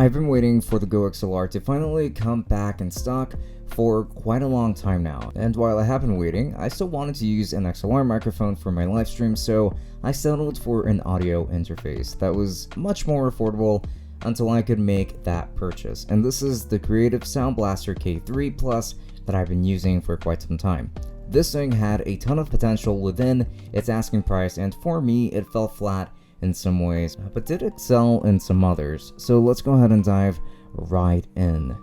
I've been waiting for the Go XLR to finally come back in stock for quite a long time now, and while I have been waiting, I still wanted to use an XLR microphone for my live stream, so I settled for an audio interface that was much more affordable until I could make that purchase, and this is the Creative Sound Blaster K3 Plus that I've been using for quite some time. This thing had a ton of potential within its asking price, and for me it fell flat in some ways, but did excel in some others. So let's go ahead and dive right in.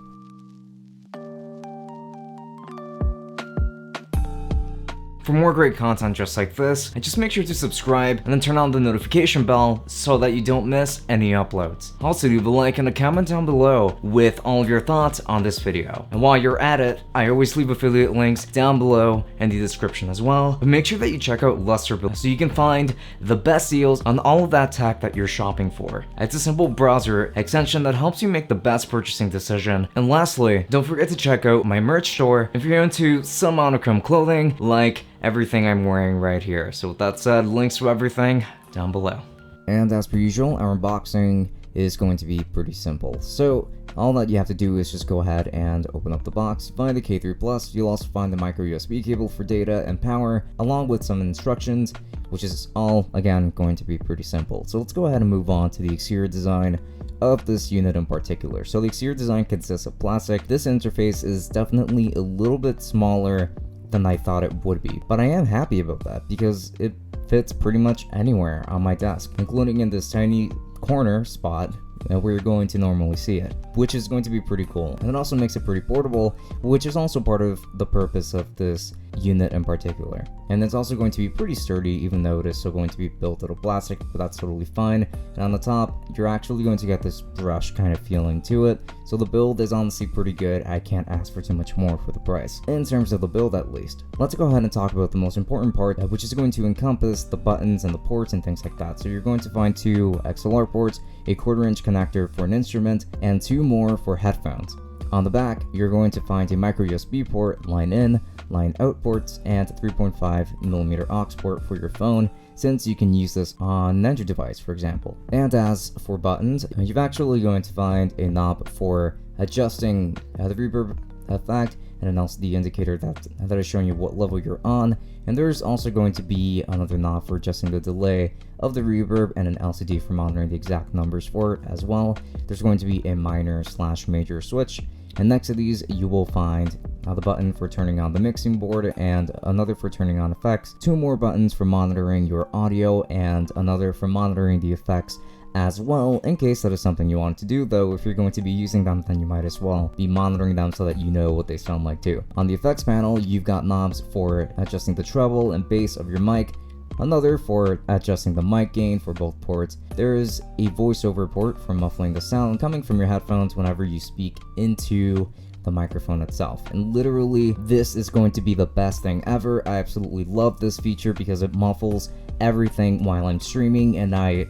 For more great content just like this, just make sure to subscribe and then turn on the notification bell so that you don't miss any uploads. Also leave a like and a comment down below with all of your thoughts on this video. And while you're at it, I always leave affiliate links down below in the description as well. But make sure that you check out Lukrembo so you can find the best deals on all of that tech that you're shopping for. It's a simple browser extension that helps you make the best purchasing decision. And lastly, don't forget to check out my merch store if you're into some monochrome clothing like everything I'm wearing right here. So with that said, links to everything down below. And as per usual, our unboxing is going to be pretty simple. So all that you have to do is just go ahead and open up the box, find the K3 Plus. You'll also find the micro USB cable for data and power, along with some instructions, which is all, again, going to be pretty simple. So let's go ahead and move on to the exterior design of this unit in particular. So the exterior design consists of plastic. This interface is definitely a little bit smaller than I thought it would be, but I am happy about that because it fits pretty much anywhere on my desk, including in this tiny corner spot where you're going to normally see it, which is going to be pretty cool. And it also makes it pretty portable, which is also part of the purpose of this unit in particular. And it's also going to be pretty sturdy, even though it is still going to be built out of plastic, but that's totally fine. And on the top, you're actually going to get this brush kind of feeling to it. So the build is honestly pretty good. I can't ask for too much more for the price, in terms of the build at least. Let's go ahead and talk about the most important part, which is going to encompass the buttons and the ports and things like that. So you're going to find 2 XLR ports, a 1/4-inch connector for an instrument, and 2 more for headphones. On the back, you're going to find a micro USB port, line in, line out ports, and 3.5mm aux port for your phone, since you can use this on an Android device, for example. And as for buttons, you're actually going to find a knob for adjusting the reverb effect, and an LCD indicator that is showing you what level you're on. And there's also going to be another knob for adjusting the delay of the reverb, and an LCD for monitoring the exact numbers for it as well. There's going to be a minor/major switch, and next to these you will find the button for turning on the mixing board, and another for turning on effects, 2 more buttons for monitoring your audio, and another for monitoring the effects as well, in case that is something you want to do. Though if you're going to be using them, then you might as well be monitoring them so that you know what they sound like too. On the effects panel, you've got knobs for adjusting the treble and bass of your mic, another for adjusting the mic gain for both ports. There is a voiceover port for muffling the sound coming from your headphones whenever you speak into the microphone itself. And literally, this is going to be the best thing ever. I absolutely love this feature because it muffles everything while I'm streaming, and I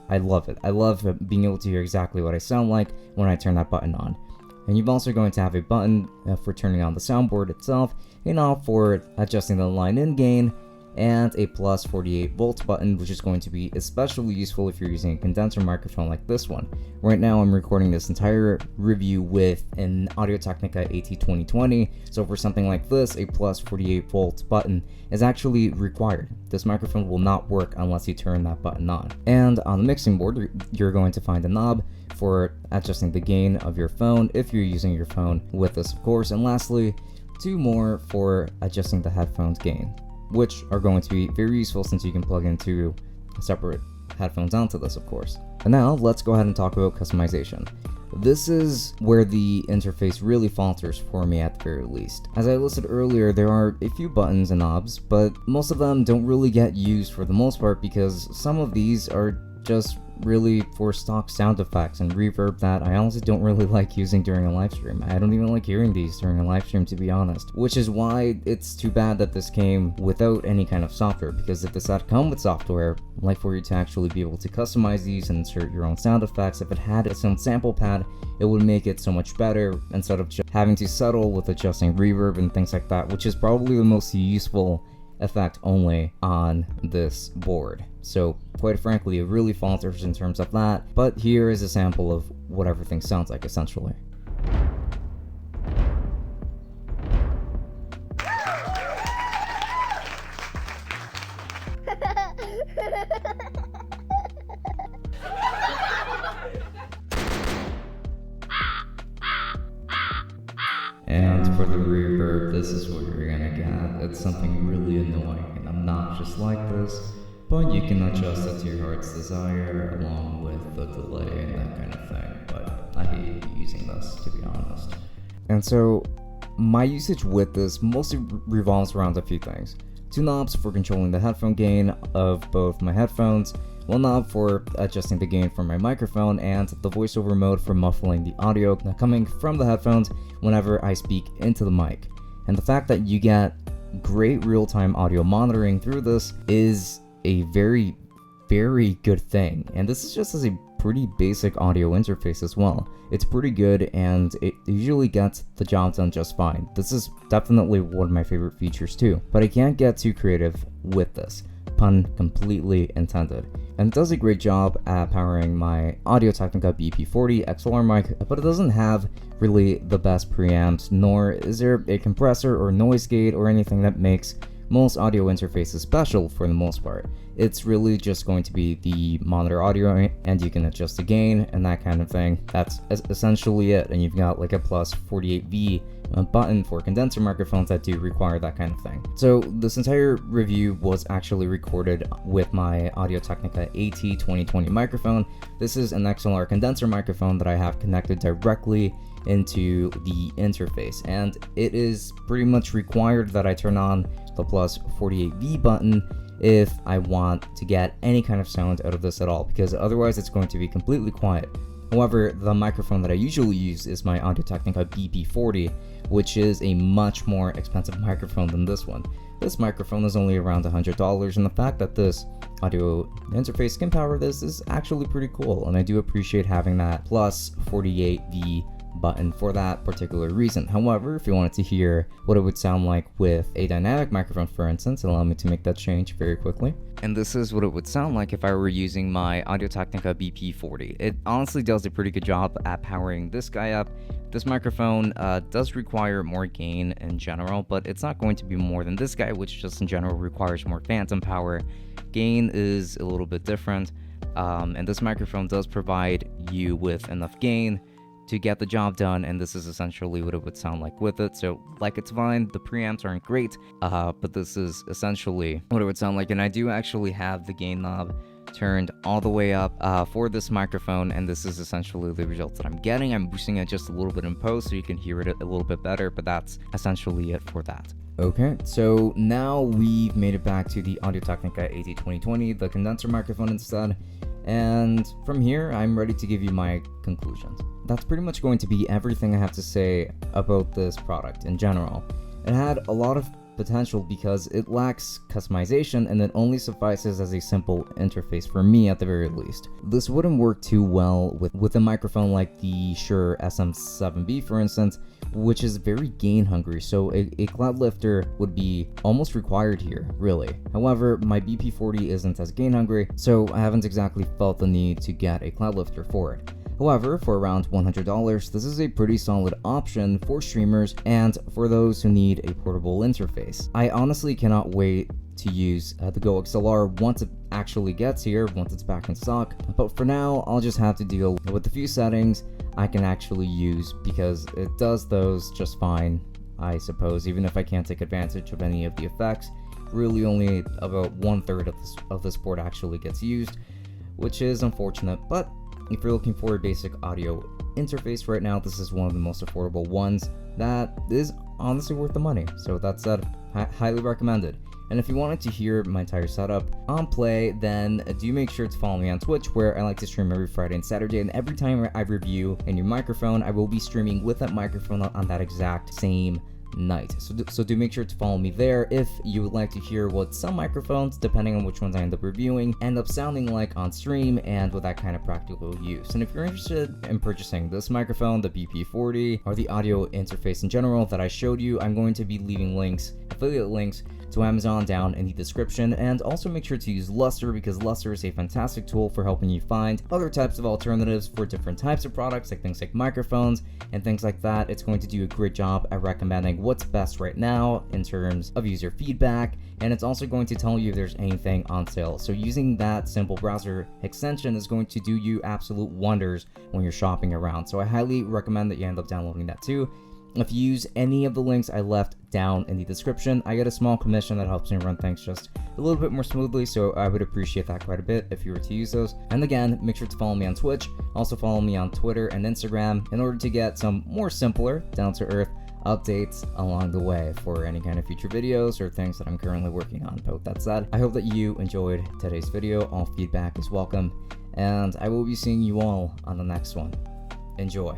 love it. I love being able to hear exactly what I sound like when I turn that button on. And you're also going to have a button for turning on the soundboard itself, a knob for adjusting the line in gain, and a plus 48 volt button, which is going to be especially useful if you're using a condenser microphone like this one. Right now I'm recording this entire review with an Audio-Technica AT2020, so for something like this, a plus 48 volt button is actually required. This microphone will not work unless you turn that button on. And on the mixing board, you're going to find a knob for adjusting the gain of your phone if you're using your phone with this, of course, and lastly, 2 more for adjusting the headphones gain, which are going to be very useful since you can plug into separate headphones onto this, of course. And now let's go ahead and talk about customization. This is where the interface really falters for me at the very least. As I listed earlier, there are a few buttons and knobs, but most of them don't really get used for the most part because some of these are just really for stock sound effects and reverb that I honestly don't really like using during a live stream. I don't even like hearing these during a live stream, to be honest, which is why it's too bad that this came without any kind of software, because if this had come with software, like for you to actually be able to customize these and insert your own sound effects, if it had its own sample pad, it would make it so much better instead of just having to settle with adjusting reverb and things like that, which is probably the most useful effect only on this board. So quite frankly, it really falters in terms of that, but here is a sample of what everything sounds like essentially. And for the reverb, this is what you're gonna get. It's something really annoying and obnoxious like this, but you can adjust it to your heart's desire along with the delay and that kind of thing. But I hate using this, to be honest. And so my usage with this mostly revolves around a few things. 2 knobs for controlling the headphone gain of both my headphones, 1 knob for adjusting the gain for my microphone, and the voiceover mode for muffling the audio coming from the headphones whenever I speak into the mic. And the fact that you get great real-time audio monitoring through this is a very, very good thing. And this is just as a pretty basic audio interface as well. It's pretty good and it usually gets the job done just fine. This is definitely one of my favorite features too, but I can't get too creative with this. Pun completely intended. And it does a great job at powering my Audio-Technica BP40 XLR mic, but it doesn't have really the best preamps, nor is there a compressor or noise gate or anything that makes most audio interfaces special for the most part. It's really just going to be the monitor audio, and you can adjust the gain and that kind of thing. That's essentially it, and you've got like a plus 48V button for condenser microphones that do require that kind of thing. So this entire review was actually recorded with my Audio-Technica AT2020 microphone. This is an XLR condenser microphone that I have connected directly into the interface, and it is pretty much required that I turn on the plus 48V button if I want to get any kind of sound out of this at all, because otherwise it's going to be completely quiet. However, the microphone that I usually use is my Audio-Technica BP40, which is a much more expensive microphone than this one. This microphone is only around $100, and the fact that this audio interface can power this is actually pretty cool, and I do appreciate having that plus 48V button for that particular reason. However, if you wanted to hear what it would sound like with a dynamic microphone, for instance, allow me to make that change very quickly. And this is what it would sound like if I were using my Audio-Technica BP40. It honestly does a pretty good job at powering this guy up. This microphone does require more gain in general, but it's not going to be more than this guy, which just in general requires more phantom power. Gain is a little bit different, and this microphone does provide you with enough gain to get the job done, and this is essentially what it would sound like with it. So like, it's fine, the preamps aren't great, but this is essentially what it would sound like. And I do actually have the gain knob turned all the way up for this microphone, and this is essentially the results that I'm getting. I'm boosting it just a little bit in post so you can hear it a little bit better, but that's essentially it for that. Okay, so now we've made it back to the Audio-Technica AT2020, the condenser microphone instead, and from here I'm ready to give you my conclusions. That's pretty much going to be everything I have to say about this product in general. It had a lot of potential because it lacks customization and it only suffices as a simple interface for me at the very least. This wouldn't work too well with a microphone like the Shure SM7B, for instance, which is very gain hungry, so a cloud lifter would be almost required here, really. However, my BP40 isn't as gain hungry, so I haven't exactly felt the need to get a cloud lifter for it. However, for around $100, this is a pretty solid option for streamers and for those who need a portable interface. I honestly cannot wait to use the Go XLR once it actually gets here, once it's back in stock, but for now I'll just have to deal with the few settings I can actually use because it does those just fine, I suppose, even if I can't take advantage of any of the effects. Really only about 1/3 of this board actually gets used, which is unfortunate, but if you're looking for a basic audio interface right now, this is one of the most affordable ones that is honestly worth the money. So with that said, highly recommended. And if you wanted to hear my entire setup on play, then do make sure to follow me on Twitch, where I like to stream every Friday and Saturday, and every time I review a new microphone, I will be streaming with that microphone on that exact same night. So do make sure to follow me there if you would like to hear what some microphones, depending on which ones I end up reviewing, end up sounding like on stream and with that kind of practical use. And if you're interested in purchasing this microphone, the BP40, or the audio interface in general that I showed you, I'm going to be leaving links, affiliate links, to Amazon down in the description, and also make sure to use Luster because Luster is a fantastic tool for helping you find other types of alternatives for different types of products, like things like microphones and things like that. It's going to do a great job at recommending what's best right now in terms of user feedback, and it's also going to tell you if there's anything on sale. So using that simple browser extension is going to do you absolute wonders when you're shopping around. So I highly recommend that you end up downloading that too. If you use any of the links I left down in the description, I get a small commission that helps me run things just a little bit more smoothly, so I would appreciate that quite a bit if you were to use those. And again, make sure to follow me on Twitch, also follow me on Twitter and Instagram in order to get some more simpler, down-to-earth updates along the way for any kind of future videos or things that I'm currently working on. But with that said, I hope that you enjoyed today's video. All feedback is welcome, and I will be seeing you all on the next one. Enjoy.